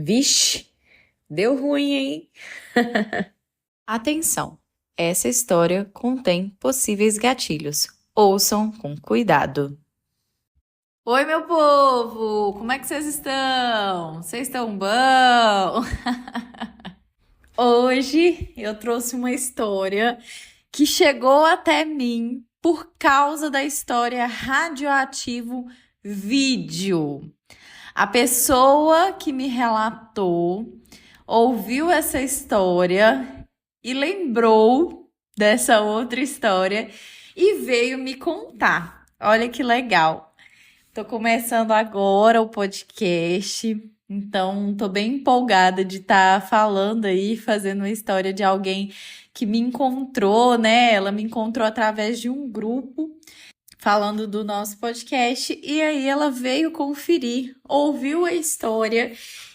Vixe, deu ruim, hein? Atenção! Essa história contém possíveis gatilhos. Ouçam com cuidado. Oi, meu povo! Como é que vocês estão? Vocês estão bom? Hoje eu trouxe uma história que chegou até mim por causa da história Radioativo Vídeo. A pessoa que me relatou ouviu essa história e lembrou dessa outra história e veio me contar. Olha que legal. Tô começando agora o podcast, então tô bem empolgada de estar falando aí, fazendo uma história de alguém que me encontrou, né? Ela me encontrou através de um grupo falando do nosso podcast, e aí ela veio conferir, ouviu a história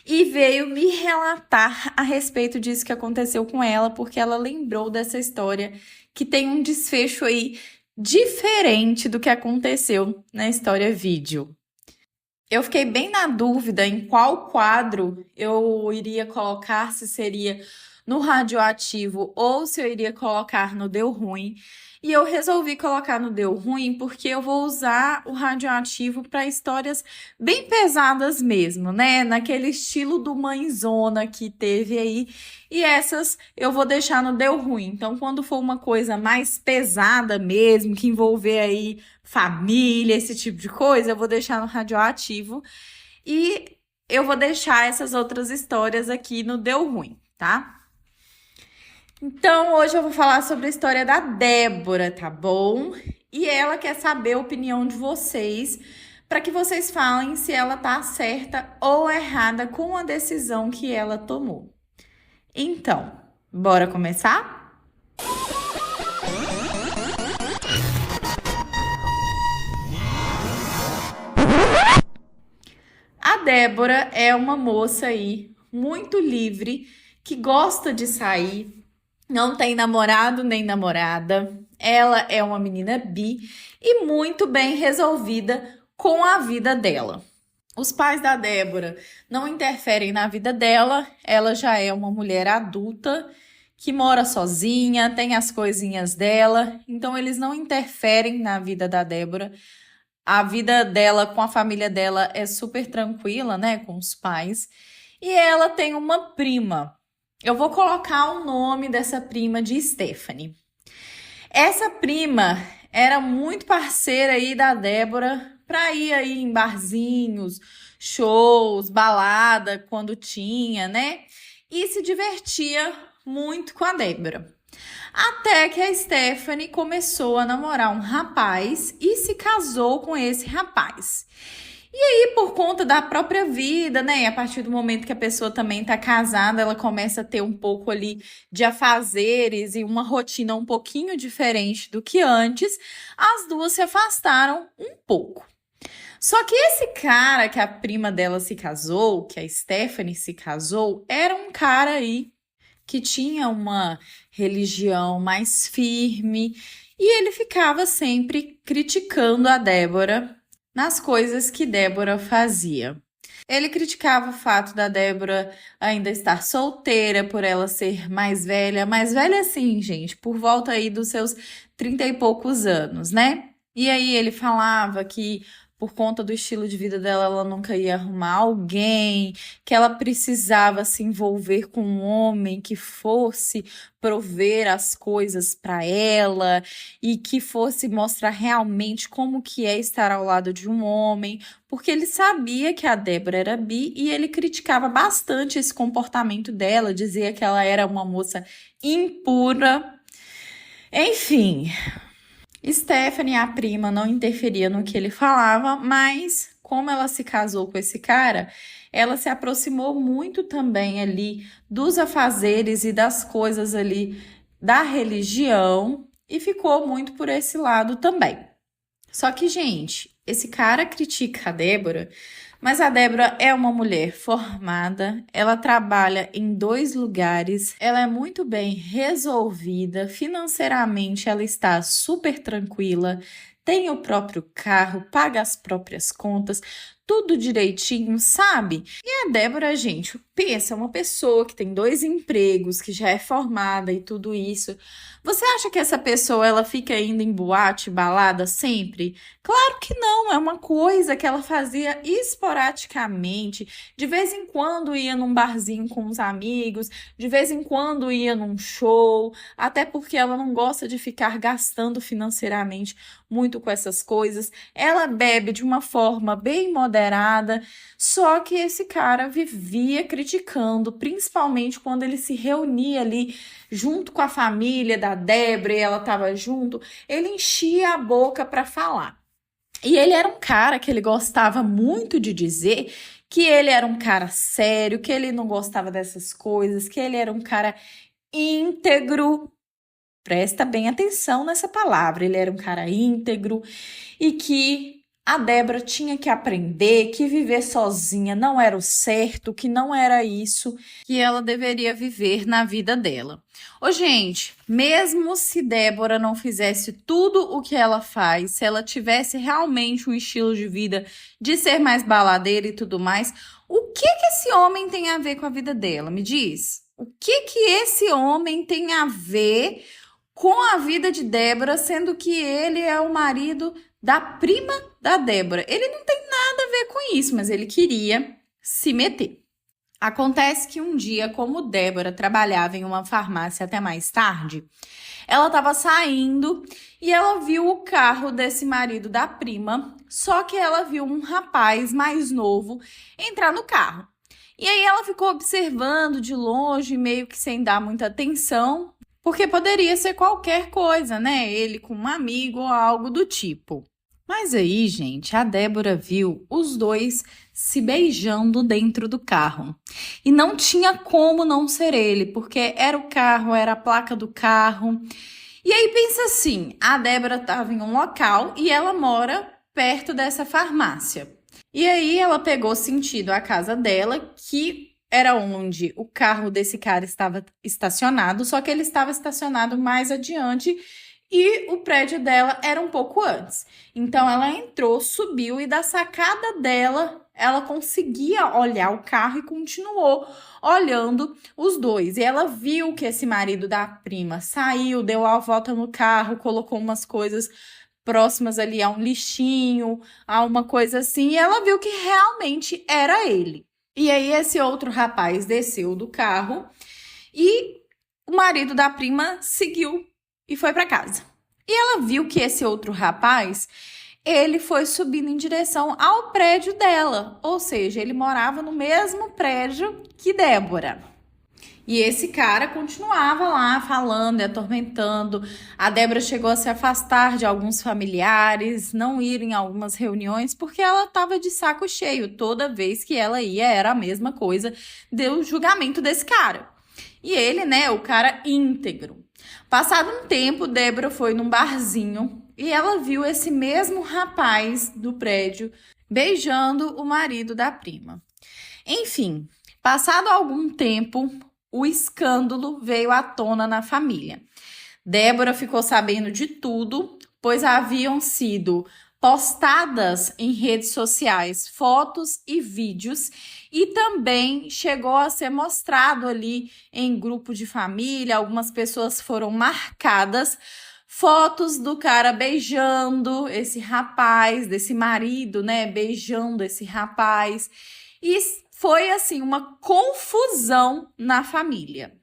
e veio me relatar a respeito disso que aconteceu com ela, porque ela lembrou dessa história que tem um desfecho aí diferente do que aconteceu na história vídeo. Eu fiquei bem na dúvida em qual quadro eu iria colocar, se seria no radioativo ou se eu iria colocar no Deu Ruim. E eu resolvi colocar no Deu Ruim porque eu vou usar o radioativo para histórias bem pesadas mesmo, né? Naquele estilo do Mãezona que teve aí. E essas eu vou deixar no Deu Ruim. Então, quando for uma coisa mais pesada mesmo, que envolver aí família, esse tipo de coisa, eu vou deixar no radioativo. E eu vou deixar essas outras histórias aqui no Deu Ruim, tá? Então, hoje eu vou falar sobre a história da Débora, tá bom? E ela quer saber a opinião de vocês, para que vocês falem se ela tá certa ou errada com a decisão que ela tomou. Então, bora começar? A Débora é uma moça aí muito livre, que gosta de sair, não tem namorado nem namorada. Ela é uma menina bi e muito bem resolvida com a vida dela. Os pais da Débora não interferem na vida dela, ela já é uma mulher adulta que mora sozinha, tem as coisinhas dela, então eles não interferem na vida da Débora. A vida dela com a família dela é super tranquila, né, com os pais. E ela tem uma prima. Eu vou colocar o nome dessa prima de Stephanie. Essa prima era muito parceira aí da Débora para ir aí em barzinhos, shows, balada quando tinha, né? E se divertia muito com a Débora. Até que a Stephanie começou a namorar um rapaz e se casou com esse rapaz. E aí, por conta da própria vida, né? A partir do momento que a pessoa também tá casada, ela começa a ter um pouco ali de afazeres e uma rotina um pouquinho diferente do que antes. As duas se afastaram um pouco. Só que esse cara que a prima dela se casou, que a Stephanie se casou, era um cara aí que tinha uma religião mais firme e ele ficava sempre criticando a Débora nas coisas que Débora fazia. Ele criticava o fato da Débora ainda estar solteira, por ela ser mais velha assim, gente, por volta aí dos seus 30 e poucos anos, né? E aí ele falava que por conta do estilo de vida dela, ela nunca ia arrumar alguém, que ela precisava se envolver com um homem que fosse prover as coisas para ela e que fosse mostrar realmente como que é estar ao lado de um homem, porque ele sabia que a Débora era bi e ele criticava bastante esse comportamento dela, dizia que ela era uma moça impura. Enfim, Stephanie, a prima, não interferia no que ele falava, mas como ela se casou com esse cara, ela se aproximou muito também ali dos afazeres e das coisas ali da religião e ficou muito por esse lado também. Só que, gente, esse cara critica a Débora, mas a Débora é uma mulher formada, ela trabalha em 2 lugares, ela é muito bem resolvida, financeiramente ela está super tranquila, tem o próprio carro, paga as próprias contas, tudo direitinho, sabe? E a Débora, gente, pensa, uma pessoa que tem 2 empregos, que já é formada e tudo isso. Você acha que essa pessoa ela fica indo em boate, balada sempre? Claro que não, é uma coisa que ela fazia esporadicamente. De vez em quando ia num barzinho com os amigos, de vez em quando ia num show, até porque ela não gosta de ficar gastando financeiramente muito com essas coisas. Ela bebe de uma forma bem moderada, só que esse cara vivia criticando, principalmente quando ele se reunia ali junto com a família da Débora e ela estava junto, ele enchia a boca para falar. E ele era um cara que ele gostava muito de dizer que ele era um cara sério, que ele não gostava dessas coisas, que ele era um cara íntegro. Presta bem atenção nessa palavra. Ele era um cara íntegro e que a Débora tinha que aprender que viver sozinha não era o certo, que não era isso que ela deveria viver na vida dela. Ô, gente, mesmo se Débora não fizesse tudo o que ela faz, se ela tivesse realmente um estilo de vida de ser mais baladeira e tudo mais, o que esse homem tem a ver com a vida dela? Me diz. O que esse homem tem a ver com a vida de Débora, sendo que ele é o marido da prima da Débora? Ele não tem nada a ver com isso, mas ele queria se meter. Acontece que um dia, como Débora trabalhava em uma farmácia até mais tarde, ela estava saindo e ela viu o carro desse marido da prima, só que ela viu um rapaz mais novo entrar no carro. E aí ela ficou observando de longe, meio que sem dar muita atenção, porque poderia ser qualquer coisa, né? Ele com um amigo ou algo do tipo. Mas aí, gente, a Débora viu os dois se beijando dentro do carro. E não tinha como não ser ele, porque era o carro, era a placa do carro. E aí pensa assim, a Débora estava em um local e ela mora perto dessa farmácia. E aí ela pegou sentido a casa dela, que era onde o carro desse cara estava estacionado, só que ele estava estacionado mais adiante e o prédio dela era um pouco antes. Então ela entrou, subiu e da sacada dela ela conseguia olhar o carro e continuou olhando os dois. E ela viu que esse marido da prima saiu, deu a volta no carro, colocou umas coisas próximas ali a um lixinho, a uma coisa assim, e ela viu que realmente era ele. E aí esse outro rapaz desceu do carro e o marido da prima seguiu e foi para casa. E ela viu que esse outro rapaz, ele foi subindo em direção ao prédio dela, ou seja, ele morava no mesmo prédio que Débora. E esse cara continuava lá falando e atormentando. A Débora chegou a se afastar de alguns familiares, não ir em algumas reuniões, porque ela estava de saco cheio. Toda vez que ela ia, era a mesma coisa, deu julgamento desse cara. E ele, né, o cara íntegro. Passado um tempo, Débora foi num barzinho e ela viu esse mesmo rapaz do prédio beijando o marido da prima. Enfim, passado algum tempo, o escândalo veio à tona na família. Débora ficou sabendo de tudo, pois haviam sido postadas em redes sociais fotos e vídeos e também chegou a ser mostrado ali em grupo de família, algumas pessoas foram marcadas, fotos do cara beijando esse rapaz, desse marido, né, beijando esse rapaz. E foi assim uma confusão na família.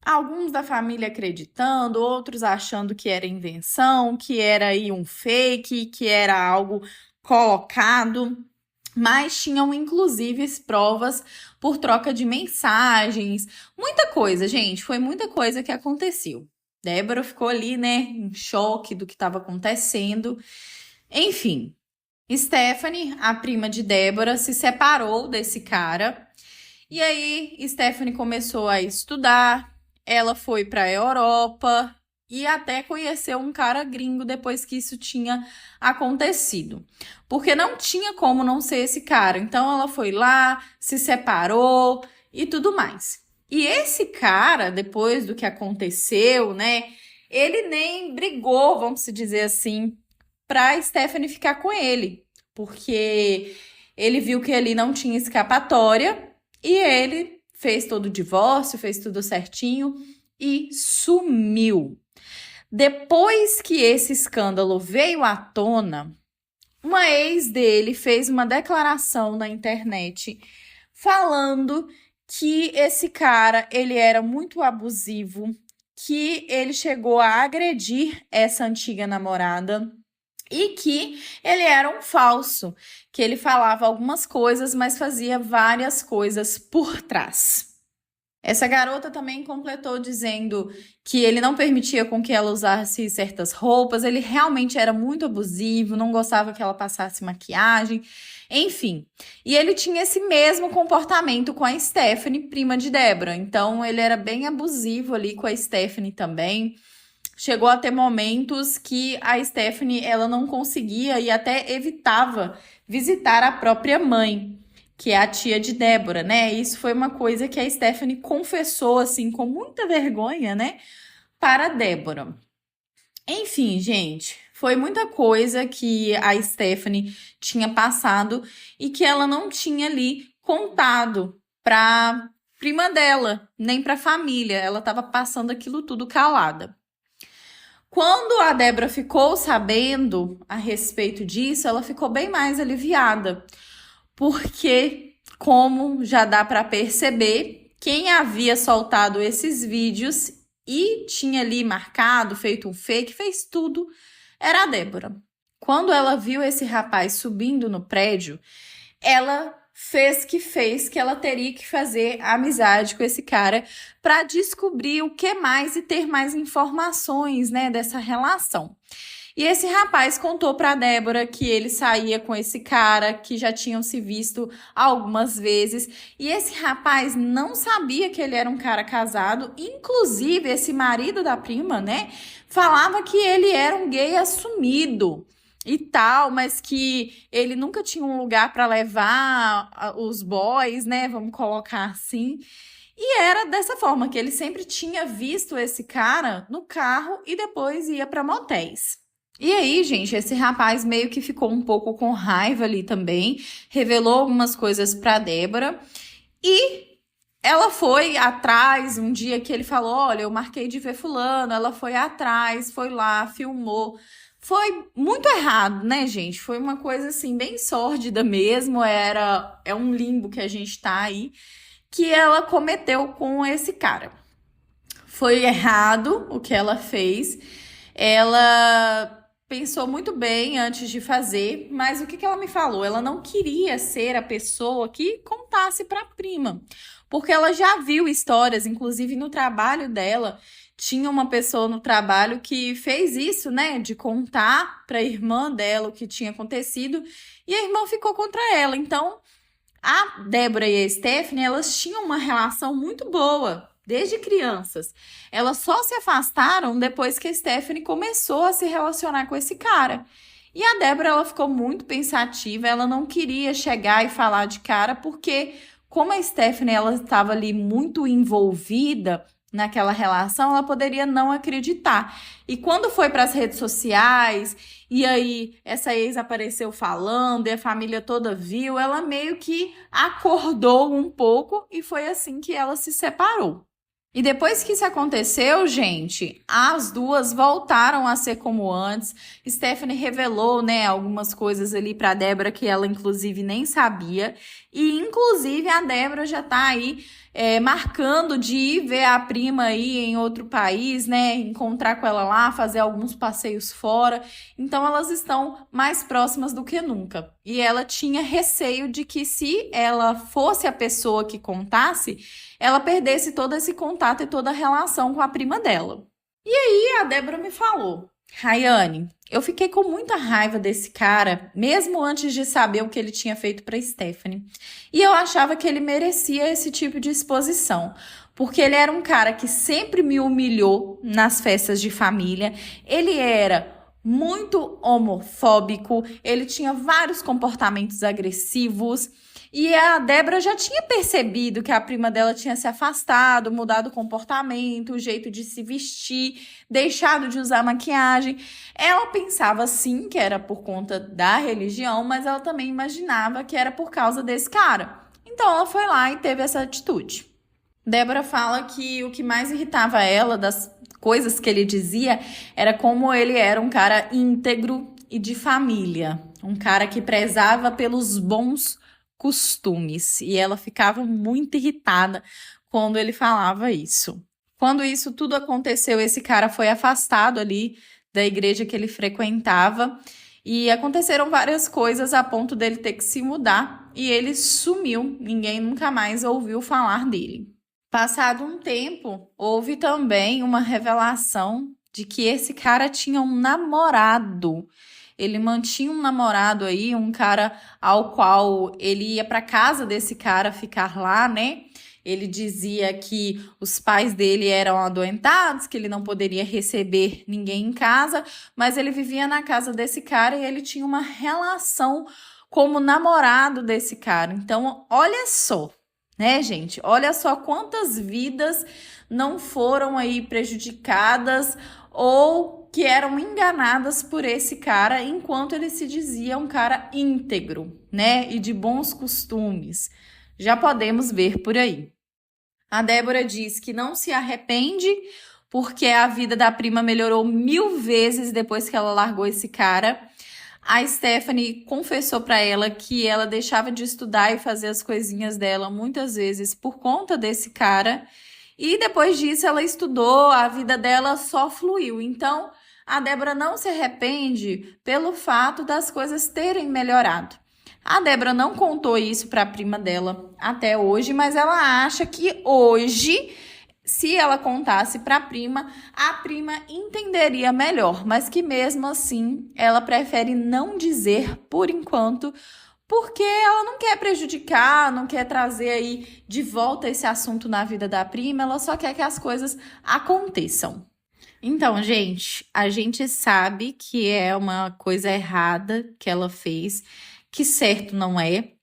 Alguns da família acreditando, outros achando que era invenção, que era aí um fake, que era algo colocado, mas tinham inclusive provas por troca de mensagens, muita coisa, gente, foi muita coisa que aconteceu. Débora ficou ali, né, em choque do que estava acontecendo. Enfim, Stephanie, a prima de Débora, se separou desse cara. E aí, Stephanie começou a estudar. Ela foi para a Europa e até conheceu um cara gringo depois que isso tinha acontecido. Porque não tinha como não ser esse cara. Então, ela foi lá, se separou e tudo mais. E esse cara, depois do que aconteceu, né? Ele nem brigou, vamos dizer assim, para Stephanie ficar com ele. Porque ele viu que ali não tinha escapatória e ele fez todo o divórcio, fez tudo certinho e sumiu. Depois que esse escândalo veio à tona, uma ex dele fez uma declaração na internet falando que esse cara, ele era muito abusivo, que ele chegou a agredir essa antiga namorada e que ele era um falso, que ele falava algumas coisas, mas fazia várias coisas por trás. Essa garota também completou dizendo que ele não permitia com que ela usasse certas roupas, ele realmente era muito abusivo, não gostava que ela passasse maquiagem, enfim. E ele tinha esse mesmo comportamento com a Stephanie, prima de Débora, então ele era bem abusivo ali com a Stephanie também. Chegou a ter momentos que a Stephanie ela não conseguia e até evitava visitar a própria mãe, que é a tia de Débora, né? Isso foi uma coisa que a Stephanie confessou, assim, com muita vergonha, né? Para Débora. Enfim, gente, foi muita coisa que a Stephanie tinha passado e que ela não tinha ali contado para prima dela, nem para a família. Ela estava passando aquilo tudo calada. Quando a Débora ficou sabendo a respeito disso, ela ficou bem mais aliviada, porque, como já dá para perceber, quem havia soltado esses vídeos e tinha ali marcado, feito um fake, fez tudo, era a Débora. Quando ela viu esse rapaz subindo no prédio, ela fez que ela teria que fazer amizade com esse cara para descobrir o que mais e ter mais informações, né, dessa relação. E esse rapaz contou para Débora que ele saía com esse cara, que já tinham se visto algumas vezes. E esse rapaz não sabia que ele era um cara casado. Inclusive, esse marido da prima, né, falava que ele era um gay assumido e tal, mas que ele nunca tinha um lugar para levar os boys, né, vamos colocar assim. E era dessa forma que ele sempre tinha visto esse cara no carro e depois ia para motéis. E aí, gente, esse rapaz meio que ficou um pouco com raiva ali também, revelou algumas coisas para Débora e ela foi atrás um dia que ele falou, olha, eu marquei de ver fulano, ela foi atrás, foi lá, filmou. Foi muito errado, né, gente? Foi uma coisa assim bem sórdida mesmo, é um limbo que a gente tá aí, que ela cometeu com esse cara. Foi errado o que ela fez. Ela pensou muito bem antes de fazer, mas o que ela me falou? Ela não queria ser a pessoa que contasse para a prima, porque ela já viu histórias, inclusive no trabalho dela, tinha uma pessoa no trabalho que fez isso, né, de contar para a irmã dela o que tinha acontecido, e a irmã ficou contra ela. Então, a Débora e a Stephanie, elas tinham uma relação muito boa desde crianças. Elas só se afastaram depois que a Stephanie começou a se relacionar com esse cara. E a Débora, ela ficou muito pensativa, ela não queria chegar e falar de cara, porque como a Stephanie, ela estava ali muito envolvida naquela relação, ela poderia não acreditar. E quando foi para as redes sociais, e aí essa ex apareceu falando, e a família toda viu, ela meio que acordou um pouco, e foi assim que ela se separou. E depois que isso aconteceu, gente, as duas voltaram a ser como antes. Stephanie revelou, né, algumas coisas ali para Débora que ela, inclusive, nem sabia. E, inclusive, a Débora já tá aí marcando de ir ver a prima aí em outro país, né, encontrar com ela lá, fazer alguns passeios fora. Então, elas estão mais próximas do que nunca. E ela tinha receio de que se ela fosse a pessoa que contasse, ela perdesse todo esse contato e toda a relação com a prima dela. E aí a Débora me falou, Rayane, eu fiquei com muita raiva desse cara, mesmo antes de saber o que ele tinha feito para Stephanie. E eu achava que ele merecia esse tipo de exposição, porque ele era um cara que sempre me humilhou nas festas de família, ele era muito homofóbico, ele tinha vários comportamentos agressivos. E a Débora já tinha percebido que a prima dela tinha se afastado, mudado o comportamento, o jeito de se vestir, deixado de usar maquiagem. Ela pensava sim que era por conta da religião, mas ela também imaginava que era por causa desse cara. Então ela foi lá e teve essa atitude. Débora fala que o que mais irritava ela das coisas que ele dizia era como ele era um cara íntegro e de família, um cara que prezava pelos bons costumes. E ela ficava muito irritada quando ele falava isso. Quando isso tudo aconteceu, esse cara foi afastado ali da igreja que ele frequentava e aconteceram várias coisas a ponto dele ter que se mudar e ele sumiu. Ninguém nunca mais ouviu falar dele. Passado um tempo, houve também uma revelação de que esse cara tinha um namorado. Ele mantinha um namorado aí, um cara ao qual ele ia para casa desse cara ficar lá, né? Ele dizia que os pais dele eram adoentados, que ele não poderia receber ninguém em casa, mas ele vivia na casa desse cara e ele tinha uma relação como namorado desse cara. Então, olha só, né, gente? Olha só quantas vidas não foram aí prejudicadas ou que eram enganadas por esse cara enquanto ele se dizia um cara íntegro, né? E de bons costumes. Já podemos ver por aí. A Débora diz que não se arrepende porque a vida da prima melhorou 1000 vezes depois que ela largou esse cara. A Stephanie confessou para ela que ela deixava de estudar e fazer as coisinhas dela muitas vezes por conta desse cara. E depois disso ela estudou, a vida dela só fluiu. Então, a Débora não se arrepende pelo fato das coisas terem melhorado. A Débora não contou isso para a prima dela até hoje, mas ela acha que hoje, se ela contasse para a prima entenderia melhor, mas que mesmo assim ela prefere não dizer por enquanto, porque ela não quer prejudicar, não quer trazer aí de volta esse assunto na vida da prima, ela só quer que as coisas aconteçam. Então, gente, a gente sabe que é uma coisa errada que ela fez, que certo não é.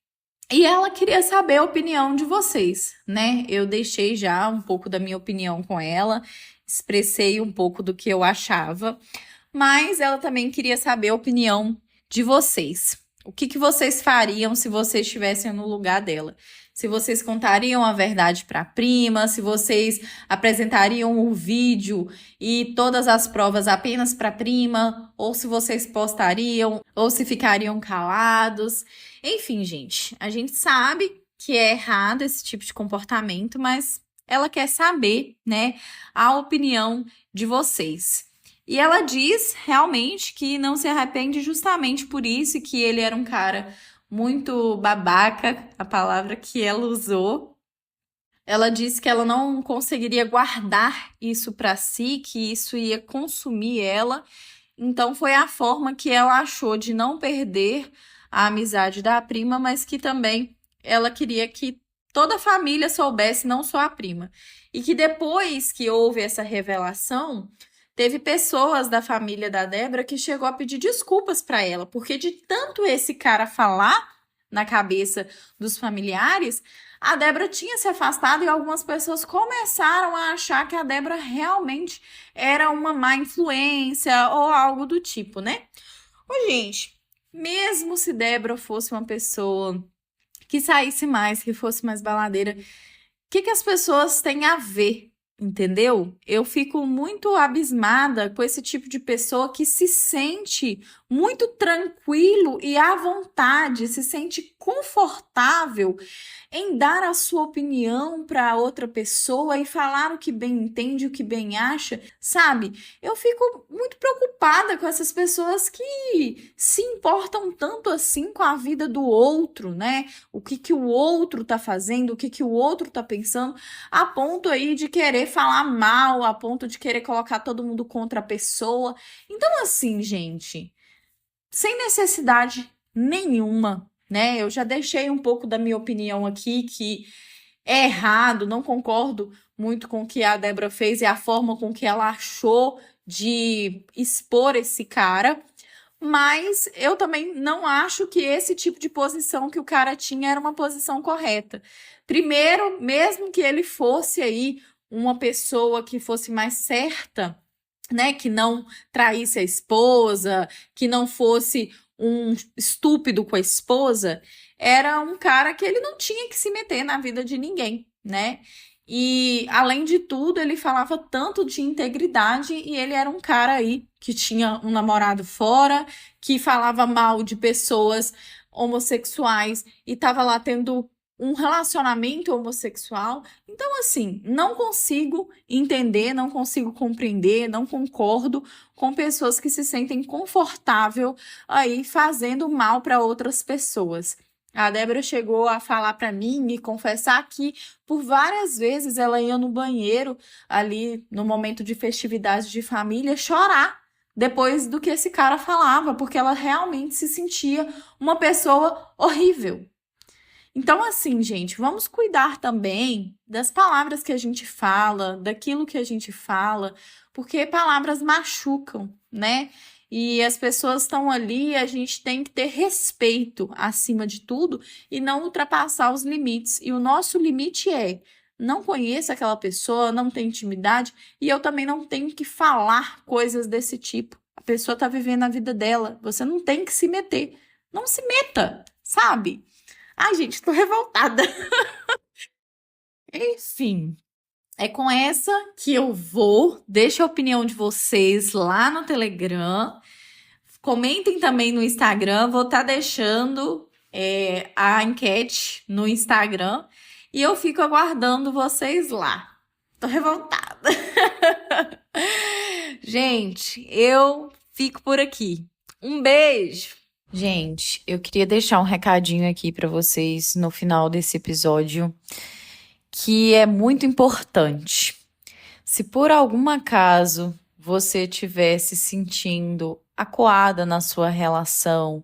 E ela queria saber a opinião de vocês, né? Eu deixei já um pouco da minha opinião com ela, expressei um pouco do que eu achava, mas ela também queria saber a opinião de vocês. O que vocês fariam se vocês estivessem no lugar dela? Se vocês contariam a verdade para a prima, se vocês apresentariam o vídeo e todas as provas apenas para a prima, ou se vocês postariam, ou se ficariam calados. Enfim, gente, a gente sabe que é errado esse tipo de comportamento, mas ela quer saber, né, a opinião de vocês. E ela diz realmente que não se arrepende justamente por isso, e que ele era um cara muito babaca, a palavra que ela usou. Ela disse que ela não conseguiria guardar isso para si, que isso ia consumir ela. Então foi a forma que ela achou de não perder a amizade da prima, mas que também ela queria que toda a família soubesse, não só a prima. E que depois que houve essa revelação, teve pessoas da família da Débora que chegou a pedir desculpas para ela, porque de tanto esse cara falar na cabeça dos familiares, a Débora tinha se afastado e algumas pessoas começaram a achar que a Débora realmente era uma má influência ou algo do tipo, né? Ô, gente, mesmo se Débora fosse uma pessoa que saísse mais, que fosse mais baladeira, o que as pessoas têm a ver? Entendeu? Eu fico muito abismada com esse tipo de pessoa que se sente muito tranquilo e à vontade, se sente confortável em dar a sua opinião para outra pessoa e falar o que bem entende, o que bem acha, sabe? Eu fico muito preocupada com essas pessoas que se importam tanto assim com a vida do outro, né? O que o outro tá fazendo, o que o outro tá pensando, a ponto aí de querer falar mal, a ponto de querer colocar todo mundo contra a pessoa. Então, assim, gente, sem necessidade nenhuma, né? Eu já deixei um pouco da minha opinião aqui, que é errado, não concordo muito com o que a Débora fez e a forma com que ela achou de expor esse cara, mas eu também não acho que esse tipo de posição que o cara tinha era uma posição correta. Primeiro, mesmo que ele fosse aí uma pessoa que fosse mais certa, né, que não traísse a esposa, que não fosse um estúpido com a esposa, era um cara que ele não tinha que se meter na vida de ninguém, né? E, além de tudo, ele falava tanto de integridade e ele era um cara aí que tinha um namorado fora, que falava mal de pessoas homossexuais e estava lá tendo um relacionamento homossexual. Então, assim, não consigo entender, não consigo compreender, não concordo com pessoas que se sentem confortável aí fazendo mal para outras pessoas. A Débora chegou a falar para mim e confessar que por várias vezes ela ia no banheiro ali no momento de festividade de família chorar depois do que esse cara falava, porque ela realmente se sentia uma pessoa horrível. Então, assim, gente, vamos cuidar também das palavras que a gente fala, daquilo que a gente fala, porque palavras machucam, né? E as pessoas estão ali, a gente tem que ter respeito acima de tudo e não ultrapassar os limites. E o nosso limite é: não conheço aquela pessoa, não tenho intimidade e eu também não tenho que falar coisas desse tipo. A pessoa está vivendo a vida dela, você não tem que se meter. Não se meta, sabe? Ai, gente, tô revoltada. Enfim, é com essa que eu vou. Deixa a opinião de vocês lá no Telegram. Comentem também no Instagram. Vou estar deixando a enquete no Instagram. E eu fico aguardando vocês lá. Tô revoltada. Gente, eu fico por aqui. Um beijo! Gente, eu queria deixar um recadinho aqui para vocês no final desse episódio, que é muito importante. Se por algum acaso você estiver se sentindo acuada na sua relação,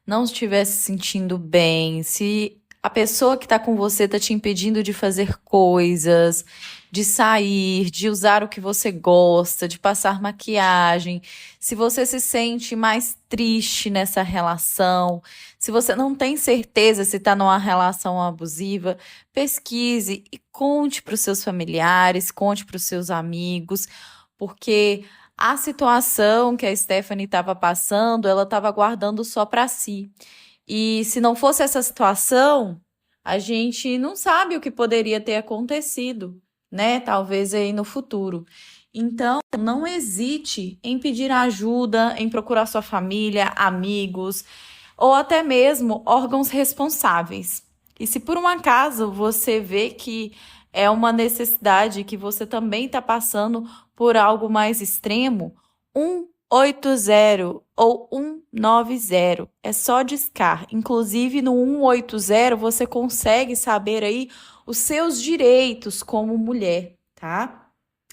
não estiver se sentindo bem, se a pessoa que está com você está te impedindo de fazer coisas, de sair, de usar o que você gosta, de passar maquiagem, se você se sente mais triste nessa relação, se você não tem certeza se está numa relação abusiva, pesquise e conte para os seus familiares, conte para os seus amigos, porque a situação que a Stephanie estava passando, ela estava guardando só para si. E se não fosse essa situação, a gente não sabe o que poderia ter acontecido, né? Talvez aí no futuro. Então, não hesite em pedir ajuda, em procurar sua família, amigos, ou até mesmo órgãos responsáveis. E se por um acaso você vê que é uma necessidade, que você também está passando por algo mais extremo, 180 ou 190. É só discar. Inclusive, no 180 você consegue saber aí os seus direitos como mulher, tá?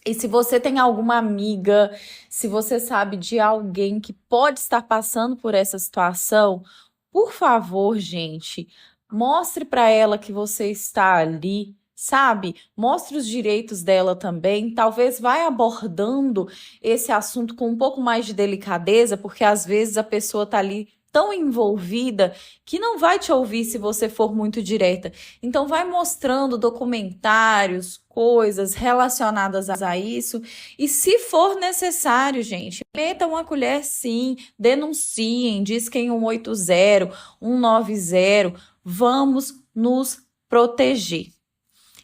E se você tem alguma amiga, se você sabe de alguém que pode estar passando por essa situação, por favor, gente, mostre para ela que você está ali, sabe? Mostre os direitos dela também. Talvez vai abordando esse assunto com um pouco mais de delicadeza, porque às vezes a pessoa tá ali tão envolvida que não vai te ouvir se você for muito direta. Então vai mostrando documentários, coisas relacionadas a isso, e se for necessário, gente, metam a colher sim, denunciem, disquem 180, 190, vamos nos proteger.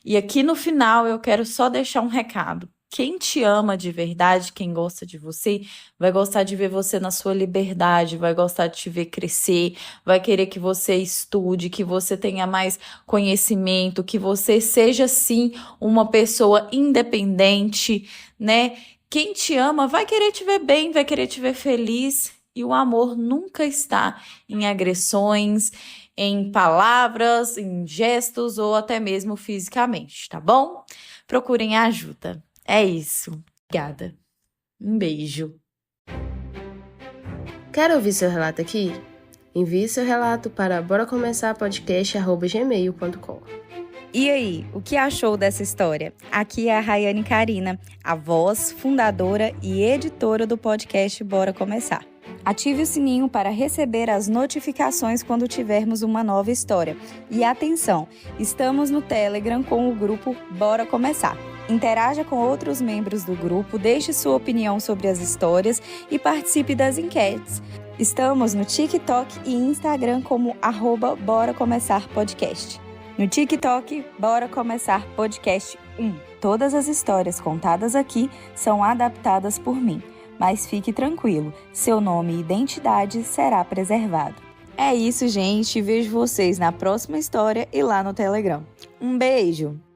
E aqui no final eu quero só deixar um recado. Quem te ama de verdade, quem gosta de você, vai gostar de ver você na sua liberdade, vai gostar de te ver crescer, vai querer que você estude, que você tenha mais conhecimento, que você seja, sim, uma pessoa independente, né? Quem te ama vai querer te ver bem, vai querer te ver feliz. E o amor nunca está em agressões, em palavras, em gestos ou até mesmo fisicamente, tá bom? Procurem ajuda. É isso. Obrigada. Um beijo. Quer ouvir seu relato aqui? Envie seu relato para boracomeçarpodcast@gmail.com. E aí, o que achou dessa história? Aqui é a Rayane Carina, a voz, fundadora e editora do podcast Bora Começar. Ative o sininho para receber as notificações quando tivermos uma nova história. E atenção, estamos no Telegram com o grupo Bora Começar. Interaja com outros membros do grupo, deixe sua opinião sobre as histórias e participe das enquetes. Estamos no TikTok e Instagram como @Bora Começar Podcast. No TikTok, Bora Começar Podcast 1. Todas as histórias contadas aqui são adaptadas por mim. Mas fique tranquilo, seu nome e identidade será preservado. É isso, gente. Vejo vocês na próxima história e lá no Telegram. Um beijo!